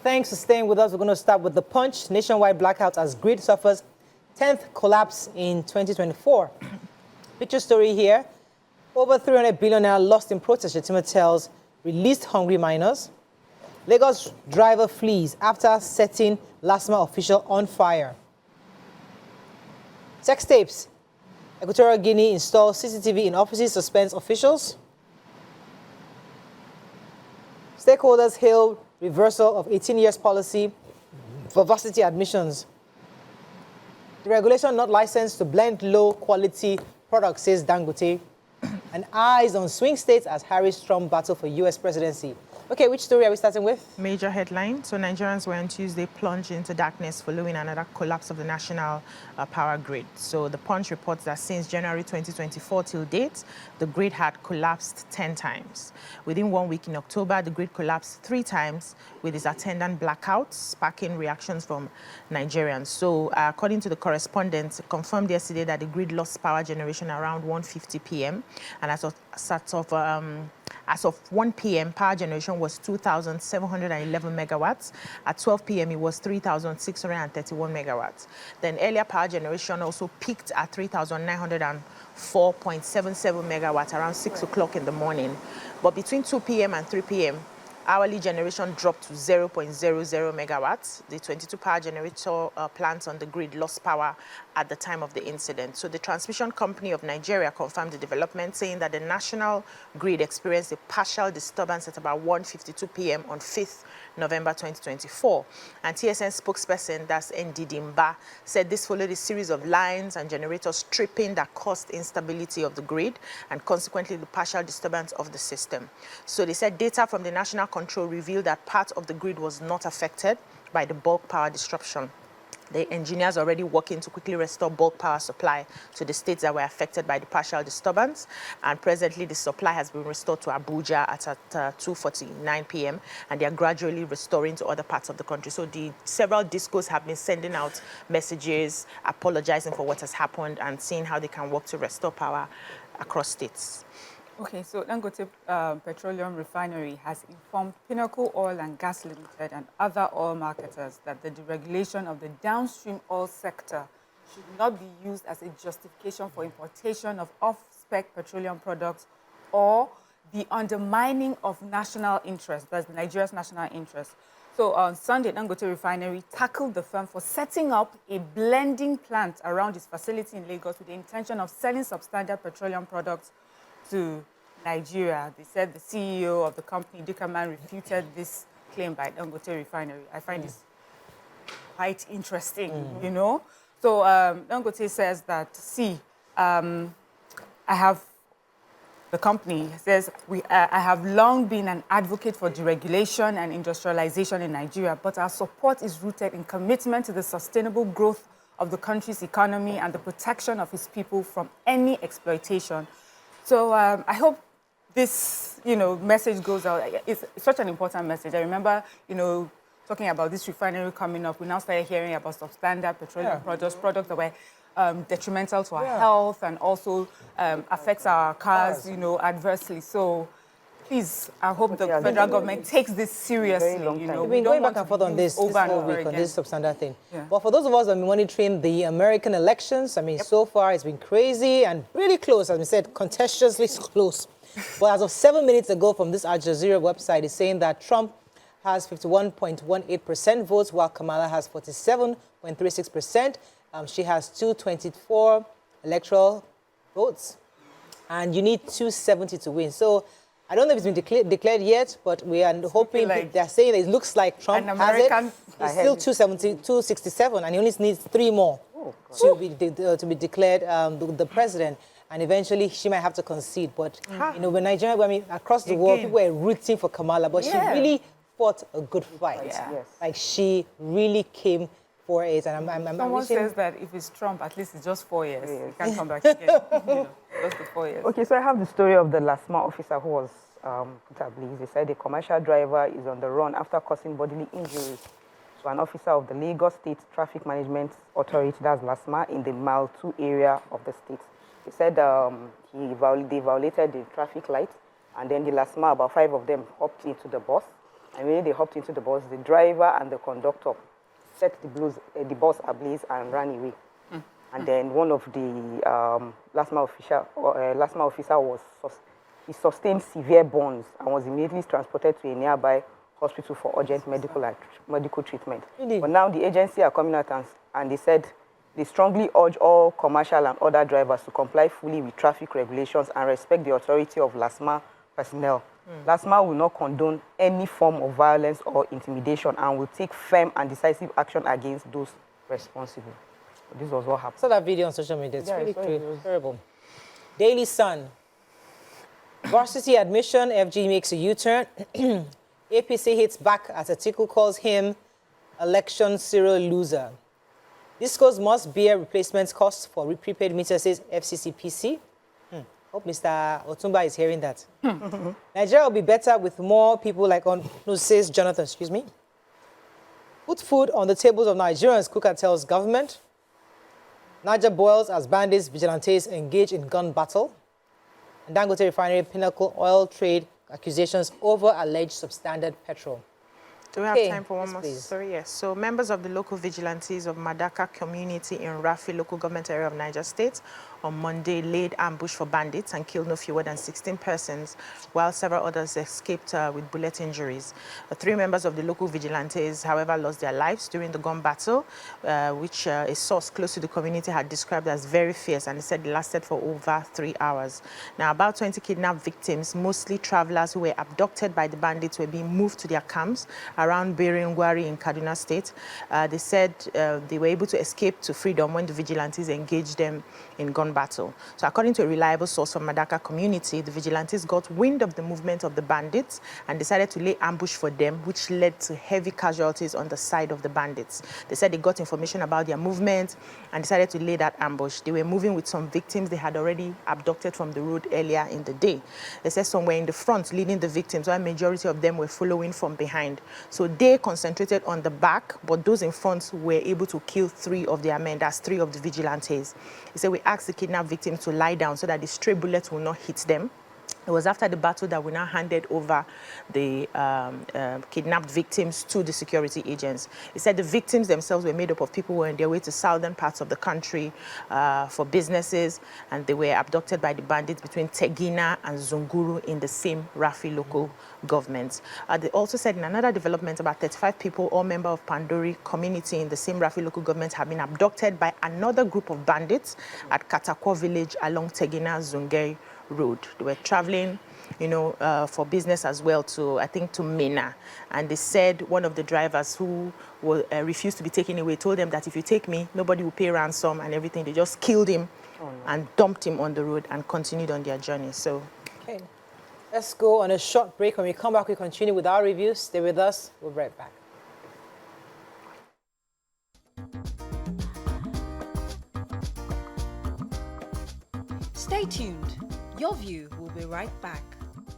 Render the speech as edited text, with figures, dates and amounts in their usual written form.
Thanks for staying with us. We're going to start with the punch. Nationwide blackout as grid suffers 10th collapse in 2024. Picture story here. Over 300 billion naira lost in protest, Shetima tells released hungry miners. Lagos driver flees after setting LASMA official on fire. Sex tapes. Equatorial Guinea installs CCTV in offices, suspends officials. Stakeholders hail reversal of 18 years policy for varsity admissions. The regulation not licensed to blend low-quality products, says Dangote. And eyes on swing states as Harris-Trump battle for U.S. presidency. Okay, which story are we starting with? Major headline. So Nigerians were on Tuesday plunged into darkness following another collapse of the national power grid. So the Punch reports that since January 2024 till date, the grid had collapsed 10 times. Within 1 week in October, the grid collapsed 3 times with its attendant blackouts, sparking reactions from Nigerians. So according to the correspondent, it confirmed yesterday that the grid lost power generation around 1:50 p.m. And as of 1 p.m., power generation was 2,711 megawatts. At 12 p.m., it was 3,631 megawatts. Then earlier power generation also peaked at 3,904.77 megawatts around 6 o'clock in the morning. But between 2 p.m. and 3 p.m., hourly generation dropped to 0.00 megawatts. The 22 power generator plants on the grid lost power at the time of the incident. So the Transmission Company of Nigeria confirmed the development, saying that the national grid experienced a partial disturbance at about 1:52 p.m. on 5th November 2024. And TSN spokesperson, that's Ndidi Mba, said this followed a series of lines and generators tripping that caused instability of the grid and consequently the partial disturbance of the system. So they said data from the National Control revealed that part of the grid was not affected by the bulk power disruption. The engineers are already working to quickly restore bulk power supply to the states that were affected by the partial disturbance. And presently, the supply has been restored to Abuja at 2:49 p.m. And they are gradually restoring to other parts of the country. So the several discos have been sending out messages, apologizing for what has happened and seeing how they can work to restore power across states. Okay, so Dangote Petroleum Refinery has informed Pinnacle Oil and Gas Limited and other oil marketers that the deregulation of the downstream oil sector should not be used as a justification for importation of off-spec petroleum products or the undermining of national interest, that's Nigeria's national interest. So on Sunday, Dangote Refinery tackled the firm for setting up a blending plant around its facility in Lagos with the intention of selling substandard petroleum products to Nigeria. They said the CEO of the company, Dikaman, refuted this claim by Dangote Refinery. I find this quite interesting, you know. So Dangote says that, the company says, I have long been an advocate for deregulation and industrialization in Nigeria, but our support is rooted in commitment to the sustainable growth of the country's economy and the protection of its people from any exploitation. So I hope this, message goes out. It's such an important message. I remember, talking about this refinery coming up. We now started hearing about substandard petroleum products that were detrimental to our health and also affects our cars, adversely. So please, I hope the federal government takes this seriously. We've been going back and forth on this whole week, on this substandard thing. Yeah. But for those of us that have been monitoring the American elections, so far it's been crazy and really close, as we said, contestiously close. But as of 7 minutes ago from this Al Jazeera website, it's saying that Trump has 51.18% votes, while Kamala has 47.36%. She has 224 electoral votes, and you need 270 to win. So I don't know if it's been declared yet, but we are hoping, they're saying that it looks like Trump has it. He's still 270, 267, and he only needs 3 more to be declared the president. And eventually, she might have to concede. But, when Nigeria, across the world, people were rooting for Kamala, but she really fought a good fight. Yeah. Yes. Like, she really came for it. And Someone says that if it's Trump, at least it's just 4 years. He can't come back again. Just the 4 years. Okay, so I have the story of the LASMA officer who was put ablaze. They said a commercial driver is on the run after causing bodily injuries to an officer of the Lagos State Traffic Management Authority, that's LASMA, in the Mile 2 area of the state. They said they violated the traffic light, and then the LASMA, about 5 of them, hopped into the bus, And when they hopped into the bus, the driver and the conductor set the bus ablaze and ran away. And then one of the last mile officer he sustained severe burns and was immediately transported to a nearby hospital for urgent medical treatment. Really? But now the agency are coming out and they said they strongly urge all commercial and other drivers to comply fully with traffic regulations and respect the authority of LASMA personnel. LASMA will not condone any form of violence or intimidation and will take firm and decisive action against those responsible. This was what happened. I saw that video on social media. It's really terrible. Daily Sun. Varsity admission, FG makes a U-turn. APC hits back as Atiku calls him election serial loser. Discos must bear replacement costs for prepaid meters, says FCCPC. Hope Mr. Otumba is hearing that. Nigeria will be better with more people like says Jonathan, excuse me. Put food on the tables of Nigerians, Kuka tells government. Niger boils as bandits, vigilantes engage in gun battle. And Dangote refinery pinnacle oil trade accusations over alleged substandard petrol. Do we have time for one more story? Yes. So members of the local vigilantes of Madaka community in Rafi local government area of Niger State on Monday laid ambush for bandits and killed no fewer than 16 persons, while several others escaped with bullet injuries. 3 members of the local vigilantes, however, lost their lives during the gun battle, which a source close to the community had described as very fierce, and he said it lasted for over 3 hours. Now, about 20 kidnapped victims, mostly travelers who were abducted by the bandits, were being moved to their camps around Biringwari in Kaduna State. They said they were able to escape to freedom when the vigilantes engaged them in gun battle. So according to a reliable source from Madaka community, the vigilantes got wind of the movement of the bandits and decided to lay ambush for them, which led to heavy casualties on the side of the bandits. They said they got information about their movement and decided to lay that ambush. They were moving with some victims they had already abducted from the road earlier in the day. They said some were in the front leading the victims, while a majority of them were following from behind. So they concentrated on the back, but those in front were able to kill 3 of their men. That's 3 of the vigilantes. He said, we asked the kidnapped victims to lie down so that the stray bullets will not hit them. It was after the battle that we now handed over the kidnapped victims to the security agents. He said the victims themselves were made up of people who were on their way to southern parts of the country for businesses, and they were abducted by the bandits between Tegina and Zunguru in the same Rafi local government. They also said in another development, about 35 people, all members of Pandori community in the same Rafi local government, have been abducted by another group of bandits at Katakwa village along Tegina-Zungeri road. They were traveling, for business as well to, I think, to Mina. And they said one of the drivers who refused to be taken away told them that if you take me, nobody will pay ransom and everything. They just killed him and dumped him on the road and continued on their journey. So, okay, let's go on a short break. When we come back, we continue with our review. Stay with us. We'll be right back. Stay tuned. Your View will be right back.